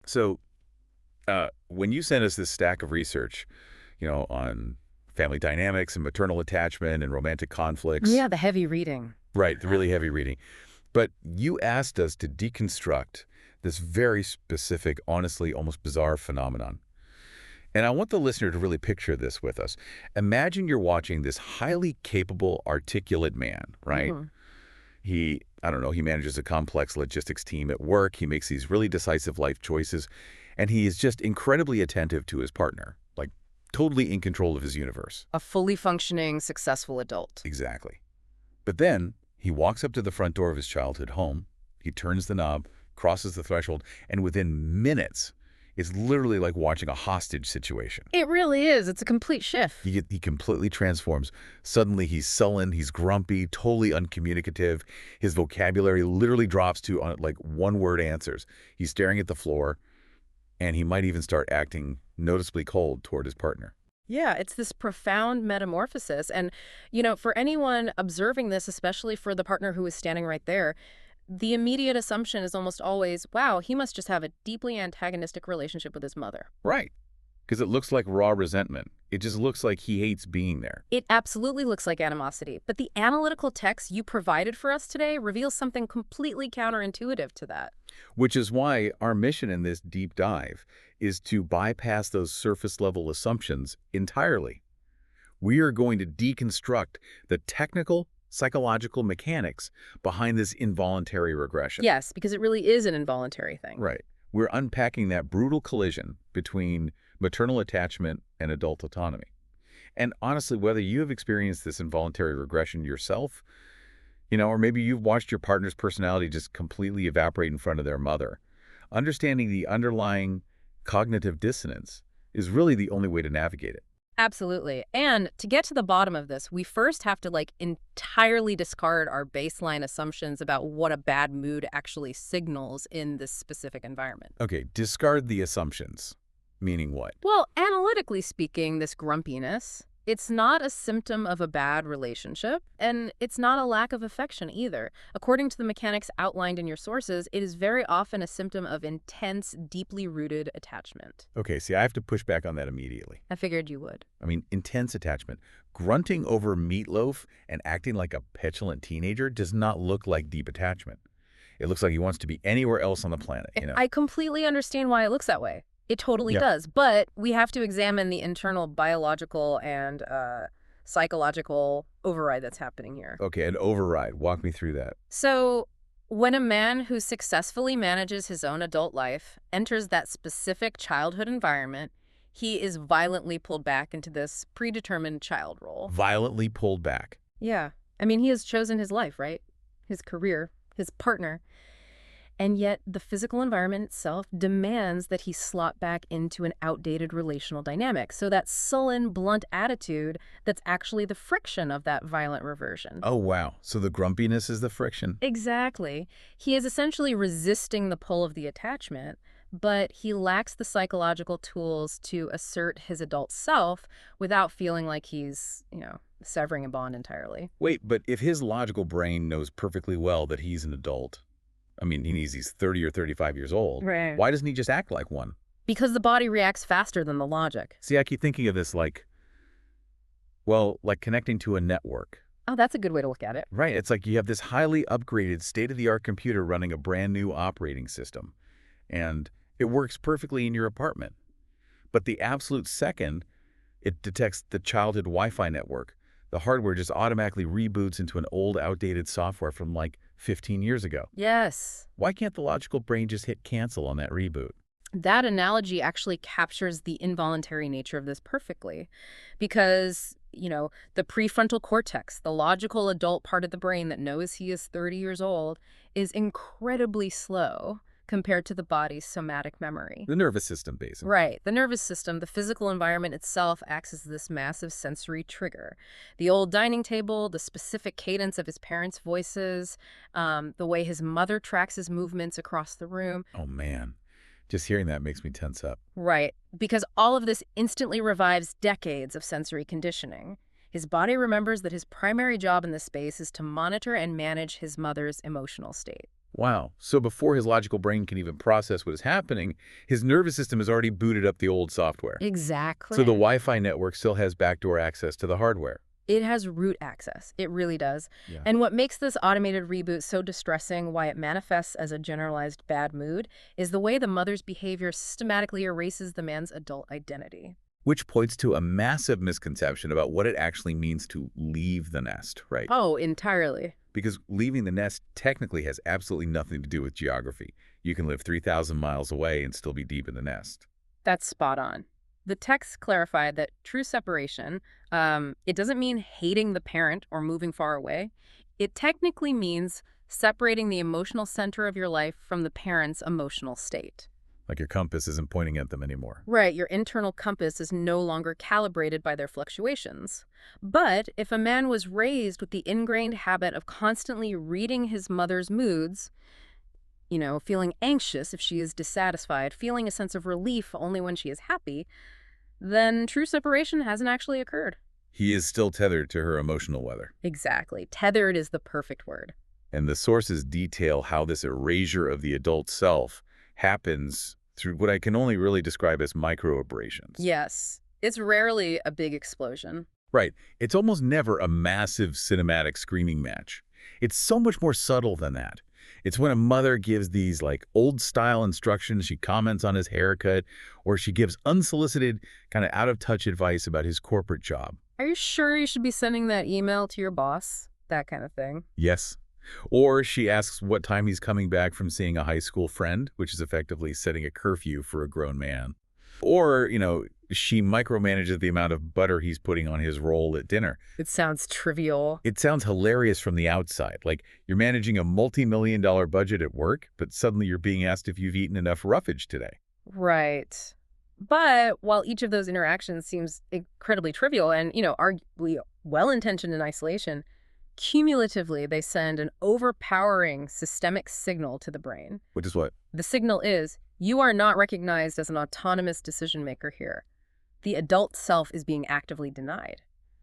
So when you sent us this stack of research, on family dynamics and maternal attachment and romantic conflicts, Yeah, the heavy reading. right, the really heavy reading, but you asked us to deconstruct this very specific, honestly, almost bizarre phenomenon. And I want the listener to really picture this with us. Imagine you're watching this highly capable, articulate man, right? Hmm. I don't know, he manages a complex logistics team at work. He makes these really decisive life choices, and he is just incredibly attentive to his partner, like totally in control of his universe. A fully functioning, successful adult. Exactly. But then he walks up to the front door of his childhood home. He turns the knob, crosses the threshold, and within minutes, it's literally like watching a hostage situation. It really is. It's a complete shift. He completely transforms. Suddenly he's sullen, he's grumpy, totally uncommunicative. His vocabulary literally drops to like one-word answers. He's staring at the floor, and he might even start acting noticeably cold toward his partner. Yeah, it's this profound metamorphosis. And, for anyone observing this, especially for the partner who is standing right there, the immediate assumption is almost always, wow, he must just have a deeply antagonistic relationship with his mother. Right. Because it looks like raw resentment. It just looks like he hates being there. It absolutely looks like animosity. But the analytical text you provided for us today reveals something completely counterintuitive to that. Which is why our mission in this deep dive is to bypass those surface-level assumptions entirely. We are going to deconstruct the technical, psychological mechanics behind this involuntary regression. Yes, because it really is an involuntary thing. Right. We're unpacking that brutal collision between maternal attachment and adult autonomy. And honestly, whether you have experienced this involuntary regression yourself, or maybe you've watched your partner's personality just completely evaporate in front of their mother, understanding the underlying cognitive dissonance is really the only way to navigate it. Absolutely. And to get to the bottom of this, we first have to entirely discard our baseline assumptions about what a bad mood actually signals in this specific environment. Okay, discard the assumptions. Meaning what? Well, analytically speaking, this grumpiness, it's not a symptom of a bad relationship, and it's not a lack of affection either. According to the mechanics outlined in your sources, it is very often a symptom of intense, deeply rooted attachment. Okay, see, I have to push back on that immediately. I figured you would. I mean, intense attachment. Grunting over meatloaf and acting like a petulant teenager does not look like deep attachment. It looks like he wants to be anywhere else on the planet, I completely understand why it looks that way. It totally Yeah. does. But we have to examine the internal biological and psychological override that's happening here. Okay, an override. Walk me through that. So when a man who successfully manages his own adult life enters that specific childhood environment, he is violently pulled back into this predetermined child role. Violently pulled back. Yeah. I mean, he has chosen his life, right? His career, his partner. And yet the physical environment itself demands that he slot back into an outdated relational dynamic. So that sullen, blunt attitude that's actually the friction of that violent reversion. Oh, wow. So the grumpiness is the friction? Exactly. He is essentially resisting the pull of the attachment, but he lacks the psychological tools to assert his adult self without feeling like he's, severing a bond entirely. Wait, but if his logical brain knows perfectly well that he's an adult, he's 30 or 35 years old. Right. Why doesn't he just act like one? Because the body reacts faster than the logic. See, I keep thinking of this like connecting to a network. Oh, that's a good way to look at it. Right. It's like you have this highly upgraded, state-of-the-art computer running a brand new operating system, and it works perfectly in your apartment. But the absolute second it detects the childhood Wi-Fi network, the hardware just automatically reboots into an old, outdated software from 15 years ago. Yes. Why can't the logical brain just hit cancel on that reboot? That analogy actually captures the involuntary nature of this perfectly. Because, the prefrontal cortex, the logical adult part of the brain that knows he is 30 years old, is incredibly slow compared to the body's somatic memory. The nervous system, basically. Right. The nervous system, the physical environment itself acts as this massive sensory trigger. The old dining table, the specific cadence of his parents' voices, the way his mother tracks his movements across the room. Oh, man. Just hearing that makes me tense up. Right. Because all of this instantly revives decades of sensory conditioning. His body remembers that his primary job in this space is to monitor and manage his mother's emotional state. Wow. So before his logical brain can even process what is happening, his nervous system has already booted up the old software. So the Exactly. Wi-Fi network still has backdoor access to the hardware. It has root access. It really does. Yeah. And what makes this automated reboot so distressing, why it manifests as a generalized bad mood, is the way the mother's behavior systematically erases the man's adult identity. Which points to a massive misconception about what it actually means to leave the nest, right? Oh, entirely. Because leaving the nest technically has absolutely nothing to do with geography. You can live 3,000 miles away and still be deep in the nest. That's spot on. The text clarified that true separation, it doesn't mean hating the parent or moving far away. It technically means separating the emotional center of your life from the parent's emotional state. Like your compass isn't pointing at them anymore. Right, your internal compass is no longer calibrated by their fluctuations. But if a man was raised with the ingrained habit of constantly reading his mother's moods, feeling anxious if she is dissatisfied, feeling a sense of relief only when she is happy, then true separation hasn't actually occurred. He is still tethered to her emotional weather. Exactly. Tethered is the perfect word. And the sources detail how this erasure of the adult self happens through what I can only really describe as microabrasions. Yes. It's rarely a big explosion. Right. It's almost never a massive cinematic screaming match. It's so much more subtle than that. It's when a mother gives these old-style instructions, she comments on his haircut, or she gives unsolicited, kind of out-of-touch advice about his corporate job. Are you sure you should be sending that email to your boss? That kind of thing. Yes. Or she asks what time he's coming back from seeing a high school friend, which is effectively setting a curfew for a grown man. Or, she micromanages the amount of butter he's putting on his roll at dinner. It sounds trivial. It sounds hilarious from the outside, like you're managing a multi-million-dollar budget at work, but suddenly you're being asked if you've eaten enough roughage today. Right. But while each of those interactions seems incredibly trivial and, arguably well-intentioned in isolation, cumulatively they send an overpowering systemic signal to the brain. Which is what? The signal is, you are not recognized as an autonomous decision maker here. The adult self is being actively denied.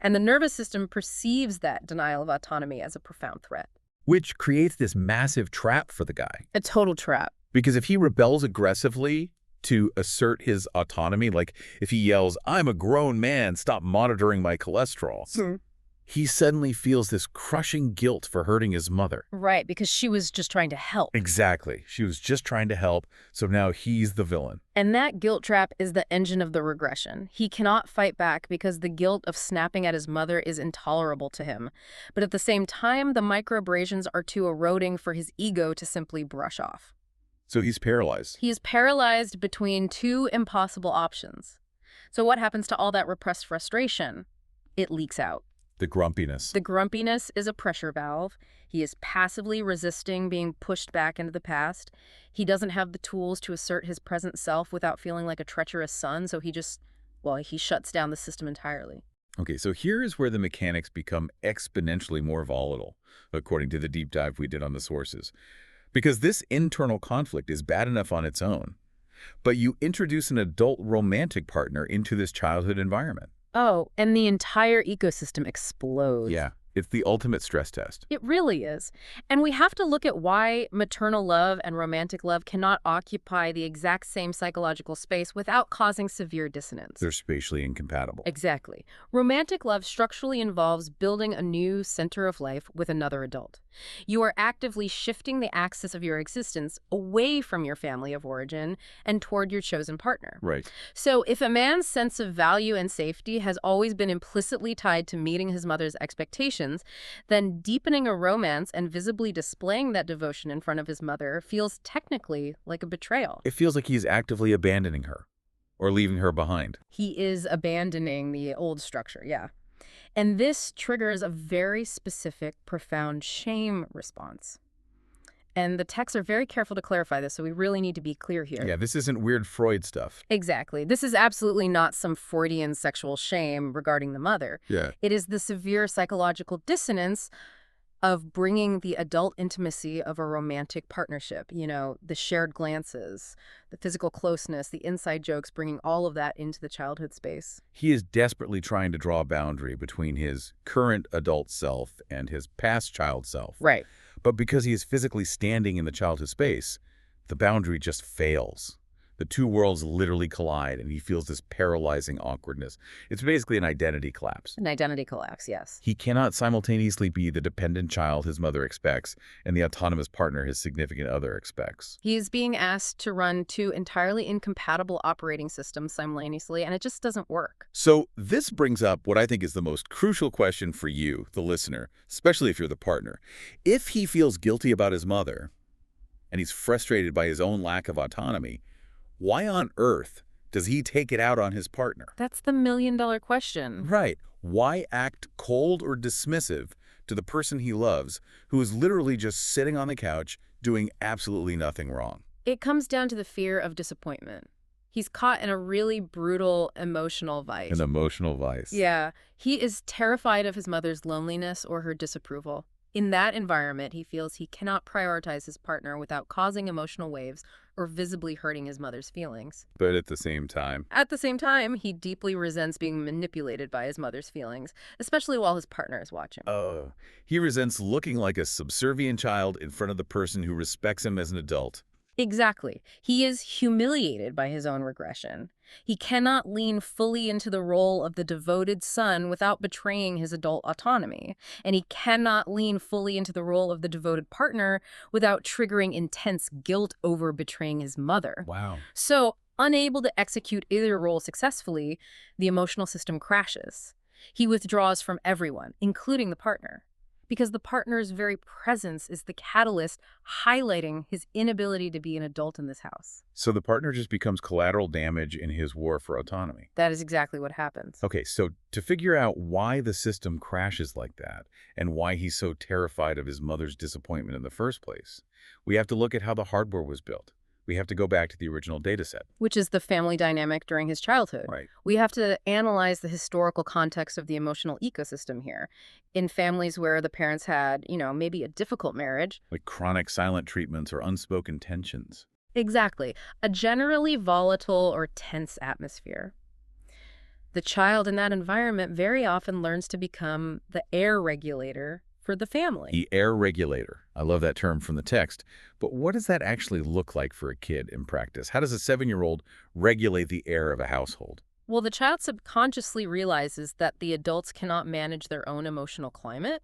And the nervous system perceives that denial of autonomy as a profound threat. Which creates this massive trap for the guy. A total trap. Because if he rebels aggressively to assert his autonomy, like if he yells, "I'm a grown man, stop monitoring my cholesterol," he suddenly feels this crushing guilt for hurting his mother. Right, because she was just trying to help. Exactly. She was just trying to help, so now he's the villain. And that guilt trap is the engine of the regression. He cannot fight back because the guilt of snapping at his mother is intolerable to him. But at the same time, the microabrasions are too eroding for his ego to simply brush off. So he's paralyzed. He is paralyzed between two impossible options. So what happens to all that repressed frustration? It leaks out. The grumpiness. The grumpiness is a pressure valve. He is passively resisting being pushed back into the past. He doesn't have the tools to assert his present self without feeling like a treacherous son, so he shuts down the system entirely. Okay, so here is where the mechanics become exponentially more volatile, according to the deep dive we did on the sources. Because this internal conflict is bad enough on its own, but you introduce an adult romantic partner into this childhood environment. Oh, and the entire ecosystem explodes. Yeah, it's the ultimate stress test. It really is. And we have to look at why maternal love and romantic love cannot occupy the exact same psychological space without causing severe dissonance. They're spatially incompatible. Exactly. Romantic love structurally involves building a new center of life with another adult. You are actively shifting the axis of your existence away from your family of origin and toward your chosen partner. Right. So if a man's sense of value and safety has always been implicitly tied to meeting his mother's expectations, then deepening a romance and visibly displaying that devotion in front of his mother feels technically like a betrayal. It feels like he's actively abandoning her or leaving her behind. He is abandoning the old structure, yeah. And this triggers a very specific, profound shame response. And the texts are very careful to clarify this, so we really need to be clear here. Yeah, this isn't weird Freud stuff. Exactly. This is absolutely not some Freudian sexual shame regarding the mother. Yeah. It is the severe psychological dissonance of bringing the adult intimacy of a romantic partnership, the shared glances, the physical closeness, the inside jokes, bringing all of that into the childhood space. He is desperately trying to draw a boundary between his current adult self and his past child self. Right. But because he is physically standing in the childhood space, the boundary just fails. The two worlds literally collide, and he feels this paralyzing awkwardness. It's basically an identity collapse. An identity collapse, yes. He cannot simultaneously be the dependent child his mother expects and the autonomous partner his significant other expects. He's being asked to run two entirely incompatible operating systems simultaneously, and it just doesn't work. So this brings up what I think is the most crucial question for you, the listener, especially if you're the partner. If he feels guilty about his mother, and he's frustrated by his own lack of autonomy, why on earth does he take it out on his partner? That's the million-dollar question. Right. Why act cold or dismissive to the person he loves who is literally just sitting on the couch doing absolutely nothing wrong? It comes down to the fear of disappointment. He's caught in a really brutal emotional vice. An emotional vice. Yeah. He is terrified of his mother's loneliness or her disapproval. In that environment, he feels he cannot prioritize his partner without causing emotional waves or visibly hurting his mother's feelings. But at the same time, He deeply resents being manipulated by his mother's feelings, especially while his partner is watching. he resents looking like a subservient child in front of the person who respects him as an adult. Exactly. He is humiliated by his own regression. He cannot lean fully into the role of the devoted son without betraying his adult autonomy. And he cannot lean fully into the role of the devoted partner without triggering intense guilt over betraying his mother. Wow. So, unable to execute either role successfully, the emotional system crashes. He withdraws from everyone, including the partner, because the partner's very presence is the catalyst highlighting his inability to be an adult in this house. So the partner just becomes collateral damage in his war for autonomy. That is exactly what happens. Okay, so to figure out why the system crashes like that and why he's so terrified of his mother's disappointment in the first place, we have to look at how the hardware was built. We have to go back to the original data set. Which is the family dynamic during his childhood. Right. We have to analyze the historical context of the emotional ecosystem here. In families where the parents had, maybe a difficult marriage. Like chronic silent treatments or unspoken tensions. Exactly. A generally volatile or tense atmosphere. The child in that environment very often learns to become the air regulator for the family. The air regulator. I love that term from the text. But what does that actually look like for a kid in practice? How does a 7-year-old regulate the air of a household? Well, the child subconsciously realizes that the adults cannot manage their own emotional climate.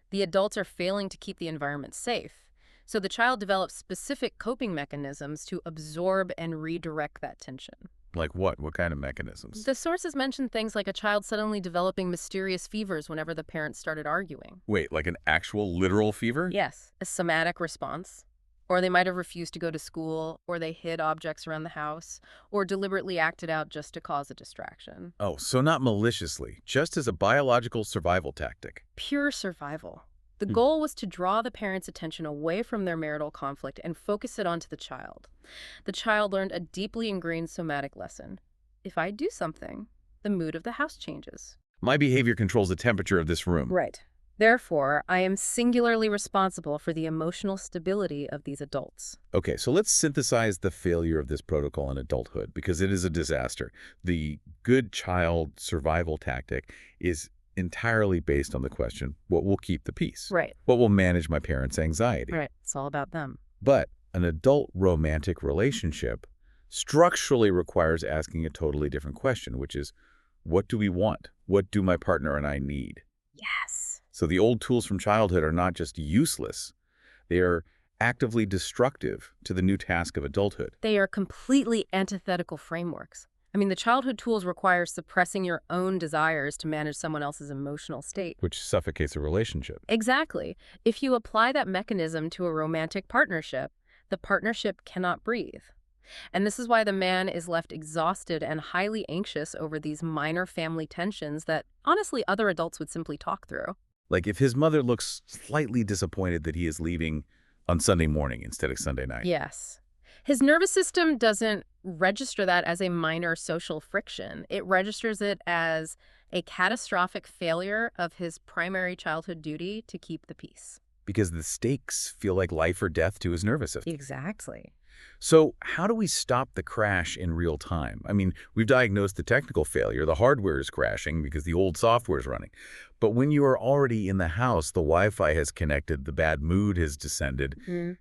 The adults are failing to keep the environment safe. So the child develops specific coping mechanisms to absorb and redirect that tension. Like what? What kind of mechanisms? The sources mention things like a child suddenly developing mysterious fevers whenever the parents started arguing. Wait, like an actual literal fever? Yes, a somatic response. Or they might have refused to go to school, or they hid objects around the house, or deliberately acted out just to cause a distraction. Oh, so not maliciously, just as a biological survival tactic. Pure survival. The goal was to draw the parents' attention away from their marital conflict and focus it onto the child. The child learned a deeply ingrained somatic lesson. If I do something, the mood of the house changes. My behavior controls the temperature of this room. Right. Therefore, I am singularly responsible for the emotional stability of these adults. Okay, so let's synthesize the failure of this protocol in adulthood, because it is a disaster. The good child survival tactic is entirely based on the question, what will keep the peace? Right. What will manage my parents' anxiety? Right. It's all about them. But an adult romantic relationship structurally requires asking a totally different question, which is, what do we want? What do my partner and I need? Yes. So the old tools from childhood are not just useless, they are actively destructive to the new task of adulthood. They are completely antithetical frameworks. I mean, the childhood tools require suppressing your own desires to manage someone else's emotional state. Which suffocates a relationship. Exactly. If you apply that mechanism to a romantic partnership, the partnership cannot breathe. And this is why the man is left exhausted and highly anxious over these minor family tensions that, honestly, other adults would simply talk through. Like if his mother looks slightly disappointed that he is leaving on Sunday morning instead of Sunday night. Yes. His nervous system doesn't register that as a minor social friction. It registers it as a catastrophic failure of his primary childhood duty to keep the peace. Because the stakes feel like life or death to his nervous system. Exactly. So how do we stop the crash in real time? I mean, we've diagnosed the technical failure. The hardware is crashing because the old software is running. But when you are already in the house, the Wi-Fi has connected, the bad mood has descended.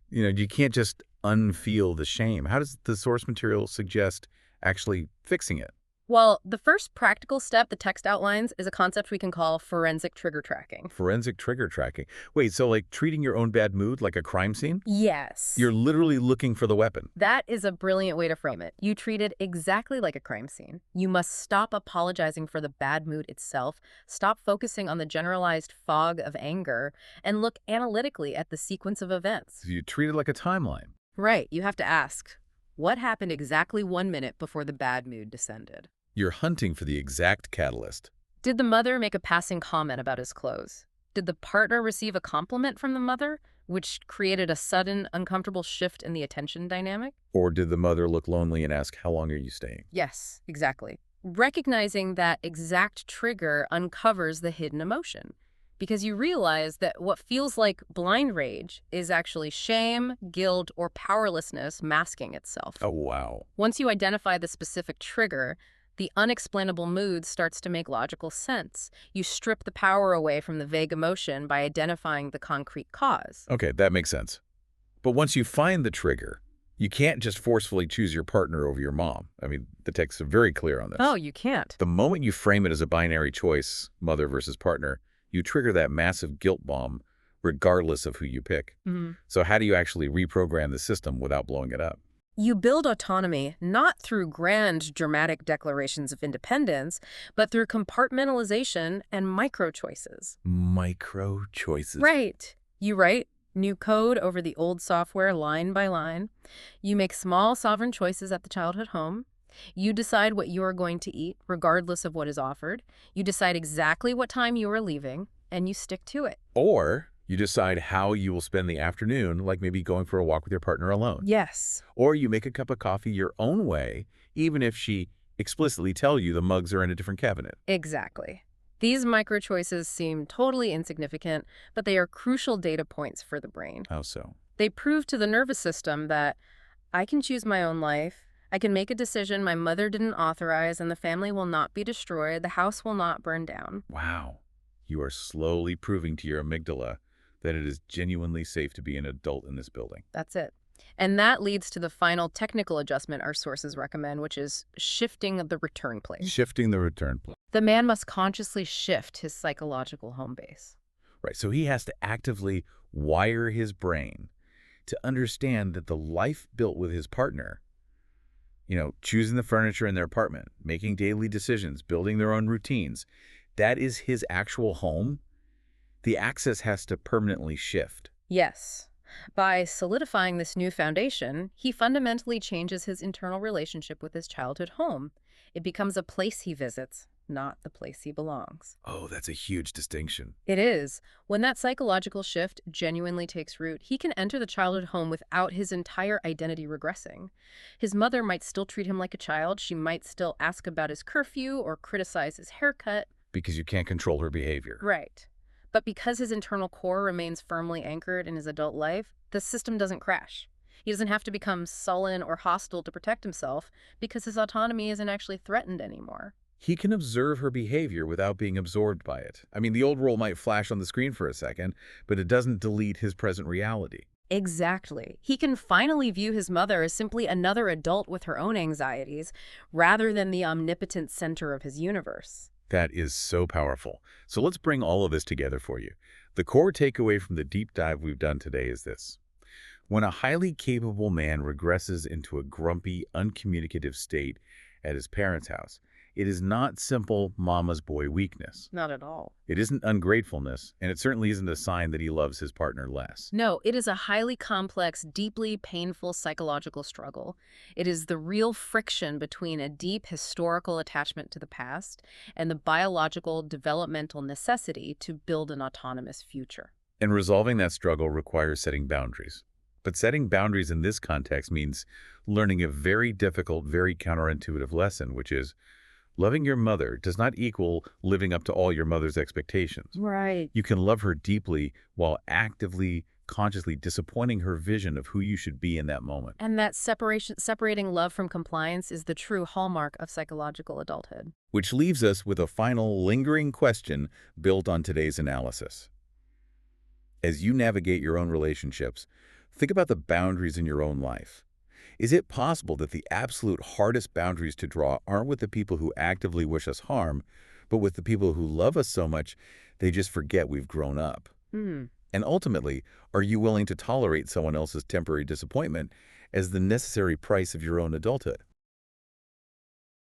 You can't just unfeel the shame. How does the source material suggest actually fixing it? Well, the first practical step the text outlines is a concept we can call forensic trigger tracking. Forensic trigger tracking. Wait, so like treating your own bad mood like a crime scene? Yes. You're literally looking for the weapon. That is a brilliant way to frame it. You treat it exactly like a crime scene. You must stop apologizing for the bad mood itself, stop focusing on the generalized fog of anger, and look analytically at the sequence of events. You treat it like a timeline. Right. You have to ask, what happened exactly 1 minute before the bad mood descended? You're hunting for the exact catalyst. Did the mother make a passing comment about his clothes? Did the partner receive a compliment from the mother, which created a sudden, uncomfortable shift in the attention dynamic? Or did the mother look lonely and ask, how long are you staying? Yes, exactly. Recognizing that exact trigger uncovers the hidden emotion, because you realize that what feels like blind rage is actually shame, guilt, or powerlessness masking itself. Oh, wow. Once you identify the specific trigger, the unexplainable mood starts to make logical sense. You strip the power away from the vague emotion by identifying the concrete cause. Okay, that makes sense. But once you find the trigger, you can't just forcefully choose your partner over your mom. I mean, the texts are very clear on this. Oh, you can't. The moment you frame it as a binary choice, mother versus partner, you trigger that massive guilt bomb regardless of who you pick. So how do you actually reprogram the system without blowing it up? You build autonomy not through grand, dramatic declarations of independence, but through compartmentalization and micro-choices. Micro-choices. Right. You write new code over the old software line by line. You make small sovereign choices at the childhood home. You decide what you are going to eat, regardless of what is offered. You decide exactly what time you are leaving, and you stick to it. Or you decide how you will spend the afternoon, like maybe going for a walk with your partner alone. Yes. Or you make a cup of coffee your own way, even if she explicitly tells you the mugs are in a different cabinet. Exactly. These micro-choices seem totally insignificant, but they are crucial data points for the brain. How so? They prove to the nervous system that I can choose my own life, I can make a decision my mother didn't authorize, and the family will not be destroyed, the house will not burn down. Wow. You are slowly proving to your amygdala that it is genuinely safe to be an adult in this building. That's it. And that leads to the final technical adjustment our sources recommend, which is shifting the return plane. Shifting the return plane. The man must consciously shift his psychological home base. Right, so he has to actively wire his brain to understand that the life built with his partner, choosing the furniture in their apartment, making daily decisions, building their own routines, that is his actual home. The access has to permanently shift. Yes. By solidifying this new foundation, he fundamentally changes his internal relationship with his childhood home. It becomes a place he visits, not the place he belongs. Oh, that's a huge distinction. It is. When that psychological shift genuinely takes root, he can enter the childhood home without his entire identity regressing. His mother might still treat him like a child. She might still ask about his curfew or criticize his haircut. Because you can't control her behavior. Right. But because his internal core remains firmly anchored in his adult life, the system doesn't crash. He doesn't have to become sullen or hostile to protect himself because his autonomy isn't actually threatened anymore. He can observe her behavior without being absorbed by it. I mean, the old role might flash on the screen for a second, but it doesn't delete his present reality. Exactly. He can finally view his mother as simply another adult with her own anxieties, rather than the omnipotent center of his universe. That is so powerful. So let's bring all of this together for you. The core takeaway from the deep dive we've done today is this. When a highly capable man regresses into a grumpy, uncommunicative state at his parents' house, it is not simple mama's boy weakness. Not at all. It isn't ungratefulness, and it certainly isn't a sign that he loves his partner less. No, it is a highly complex, deeply painful psychological struggle. It is the real friction between a deep historical attachment to the past and the biological developmental necessity to build an autonomous future. And resolving that struggle requires setting boundaries. But setting boundaries in this context means learning a very difficult, very counterintuitive lesson, which is loving your mother does not equal living up to all your mother's expectations. Right. You can love her deeply while actively subconsciously disappointing her vision of who you should be in that moment. And that separating love from compliance is the true hallmark of psychological adulthood. Which leaves us with a final lingering question built on today's analysis. As you navigate your own relationships, think about the boundaries in your own life. Is it possible that the absolute hardest boundaries to draw aren't with the people who actively wish us harm, but with the people who love us so much they just forget we've grown up? Hmm. And ultimately, are you willing to tolerate someone else's temporary disappointment as the necessary price of your own adulthood?